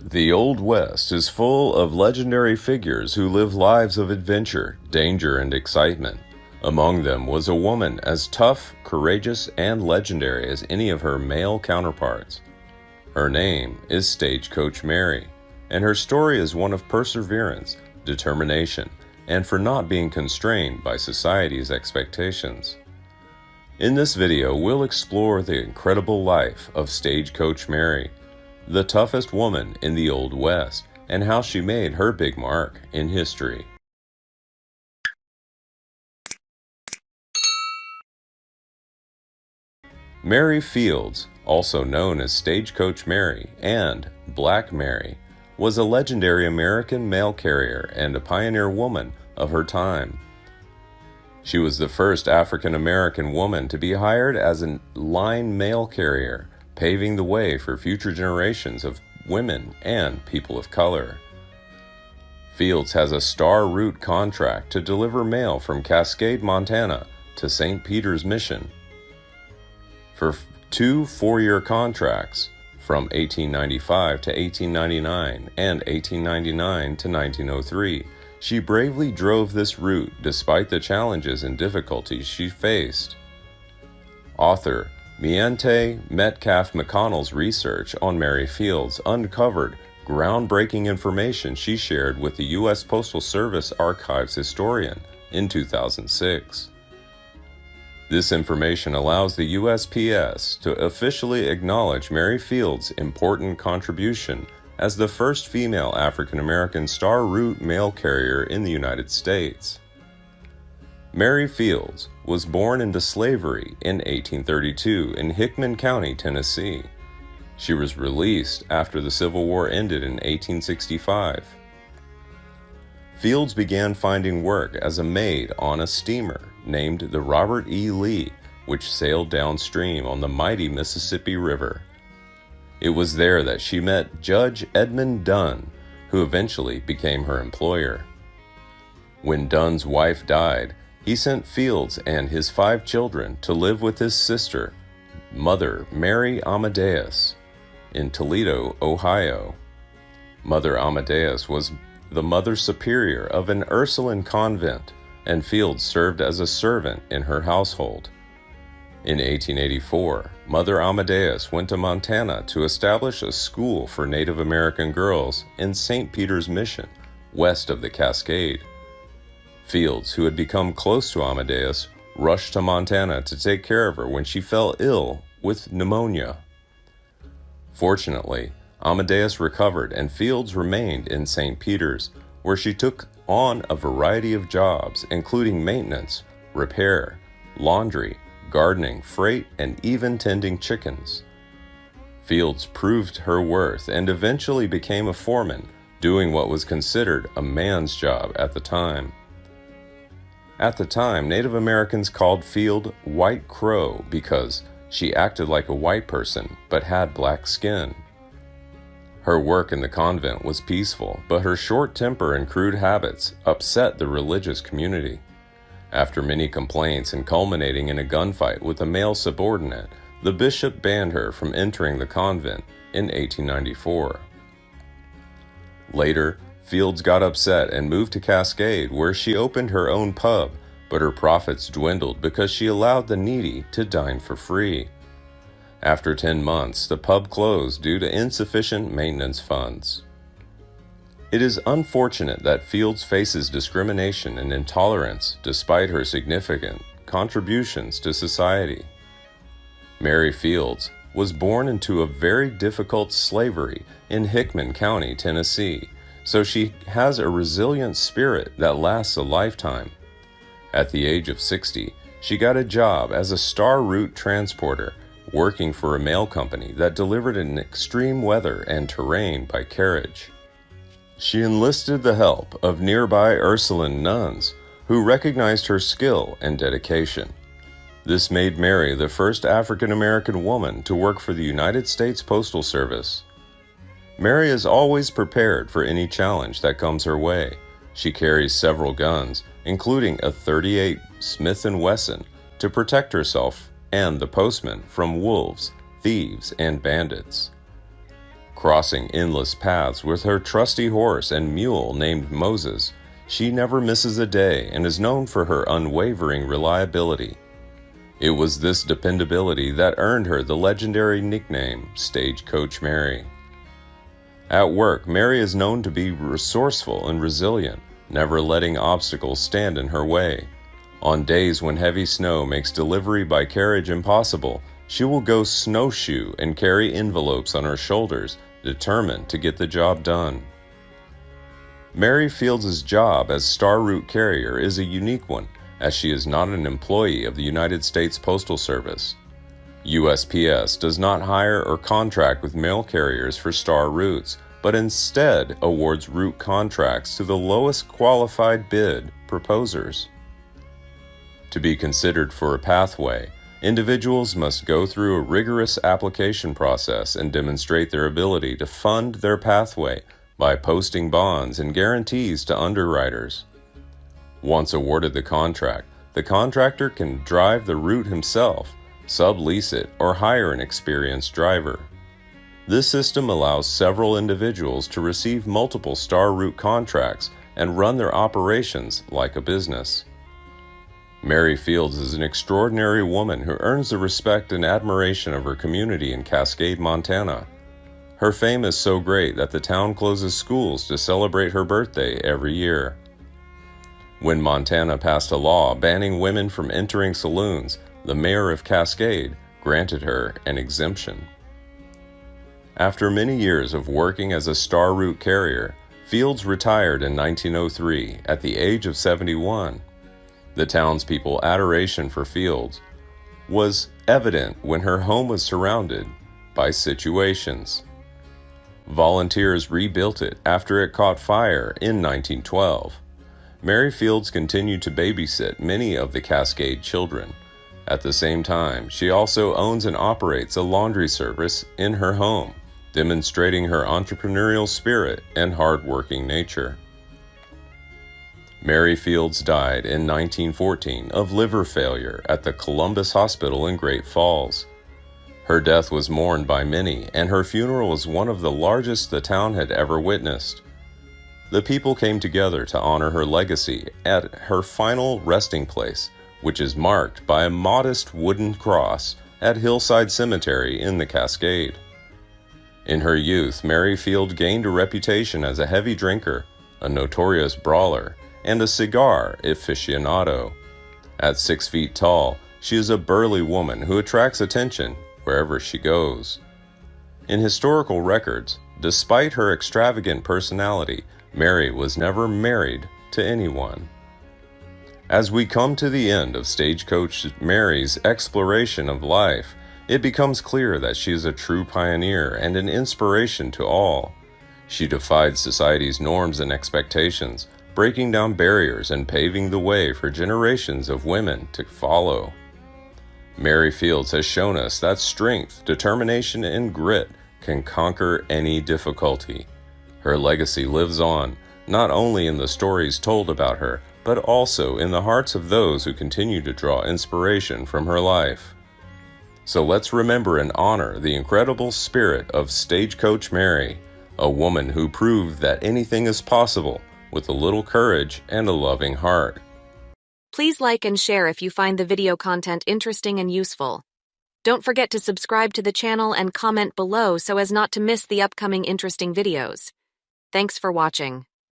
The Old West is full of legendary figures who live lives of adventure, danger, and excitement. Among them was a woman as tough, courageous, and legendary as any of her male counterparts. Her name is Stagecoach Mary, and her story is one of perseverance, determination, and for not being constrained by society's expectations. In this video, we'll explore the incredible life of Stagecoach Mary, the toughest woman in the Old West, and how she made her big mark in history. Mary Fields, also known as Stagecoach Mary and Black Mary, was a legendary American mail carrier and a pioneer woman of her time. She was the first African American woman to be hired as a line mail carrier, paving the way for future generations of women and people of color. Fields has a star route contract to deliver mail from Cascade, Montana to St. Peter's Mission. For two four-year contracts from 1895 to 1899 and 1899 to 1903, she bravely drove this route despite the challenges and difficulties she faced. Author Miente Metcalf McConnell's research on Mary Fields uncovered groundbreaking information she shared with the U.S. Postal Service Archives historian in 2006. This information allows the USPS to officially acknowledge Mary Fields' important contribution as the first female African American star route mail carrier in the United States. Mary Fields was born into slavery in 1832 in Hickman County, Tennessee. She was released after the Civil War ended in 1865. Fields began finding work as a maid on a steamer named the Robert E. Lee, which sailed downstream on the mighty Mississippi River. It was there that she met Judge Edmund Dunn, who eventually became her employer. When Dunn's wife died, he sent Fields and his 5 children to live with his sister, Mother Mary Amadeus, in Toledo, Ohio. Mother Amadeus was the Mother Superior of an Ursuline convent, and Fields served as a servant in her household. In 1884, Mother Amadeus went to Montana to establish a school for Native American girls in St. Peter's Mission, west of the Cascade. Fields, who had become close to Amadeus, rushed to Montana to take care of her when she fell ill with pneumonia. Fortunately, Amadeus recovered and Fields remained in St. Peter's, where she took on a variety of jobs, including maintenance, repair, laundry, gardening, freight, and even tending chickens. Fields proved her worth and eventually became a foreman, doing what was considered a man's job at the time. At the time, Native Americans called Field White Crow because she acted like a white person but had black skin. Her work in the convent was peaceful, but her short temper and crude habits upset the religious community. After many complaints and culminating in a gunfight with a male subordinate, the bishop banned her from entering the convent in 1894. Later, Fields got upset and moved to Cascade, where she opened her own pub, but her profits dwindled because she allowed the needy to dine for free. After 10 months, the pub closed due to insufficient maintenance funds. It is unfortunate that Fields faces discrimination and intolerance despite her significant contributions to society. Mary Fields was born into a very difficult slavery in Hickman County, Tennessee, so she has a resilient spirit that lasts a lifetime. At the age of 60, she got a job as a star route transporter, working for a mail company that delivered in extreme weather and terrain by carriage. She enlisted the help of nearby Ursuline nuns, who recognized her skill and dedication. This made Mary the first African American woman to work for the United States Postal Service. Mary is always prepared for any challenge that comes her way. She carries several guns, including a .38 Smith & Wesson, to protect herself and the postman from wolves, thieves, and bandits. Crossing endless paths with her trusty horse and mule named Moses, she never misses a day and is known for her unwavering reliability. It was this dependability that earned her the legendary nickname Stagecoach Mary. At work, Mary is known to be resourceful and resilient, never letting obstacles stand in her way. On days when heavy snow makes delivery by carriage impossible, she will go snowshoe and carry envelopes on her shoulders, determined to get the job done. Mary Fields' job as Star Route Carrier is a unique one, as she is not an employee of the United States Postal Service. USPS does not hire or contract with mail carriers for star routes, but instead awards route contracts to the lowest qualified bid proposers. To be considered for a pathway, individuals must go through a rigorous application process and demonstrate their ability to fund their pathway by posting bonds and guarantees to underwriters. Once awarded the contract, the contractor can drive the route himself, sublease it, or hire an experienced driver. This system allows several individuals to receive multiple star route contracts and run their operations like a business. Mary Fields is an extraordinary woman who earns the respect and admiration of her community in Cascade, Montana. Her fame is so great that the town closes schools to celebrate her birthday every year. When Montana passed a law banning women from entering saloons, the mayor of Cascade granted her an exemption. After many years of working as a star route carrier, Fields retired in 1903 at the age of 71. The townspeople's adoration for Fields was evident when her home was surrounded by situations. Volunteers rebuilt it after it caught fire in 1912. Mary Fields continued to babysit many of the Cascade children. At the same time, she also owns and operates a laundry service in her home, demonstrating her entrepreneurial spirit and hard-working nature. Mary Fields died in 1914 of liver failure at the Columbus Hospital in Great Falls. Her death was mourned by many, and her funeral was one of the largest the town had ever witnessed. The people came together to honor her legacy at her final resting place, which is marked by a modest wooden cross at Hillside Cemetery in the Cascade. In her youth, Mary Field gained a reputation as a heavy drinker, a notorious brawler, and a cigar aficionado. At 6 feet tall, she is a burly woman who attracts attention wherever she goes. In historical records, despite her extravagant personality, Mary was never married to anyone. As we come to the end of Stagecoach Mary's exploration of life, it becomes clear that she is a true pioneer and an inspiration to all. She defied society's norms and expectations, breaking down barriers and paving the way for generations of women to follow. Mary Fields has shown us that strength, determination, and grit can conquer any difficulty. Her legacy lives on, not only in the stories told about her, but also in the hearts of those who continue to draw inspiration from her life. So let's remember and honor the incredible spirit of Stagecoach Mary, a woman who proved that anything is possible with a little courage and a loving heart. Please like and share if you find the video content interesting and useful. Don't forget to subscribe to the channel and comment below so as not to miss the upcoming interesting videos. Thanks for watching.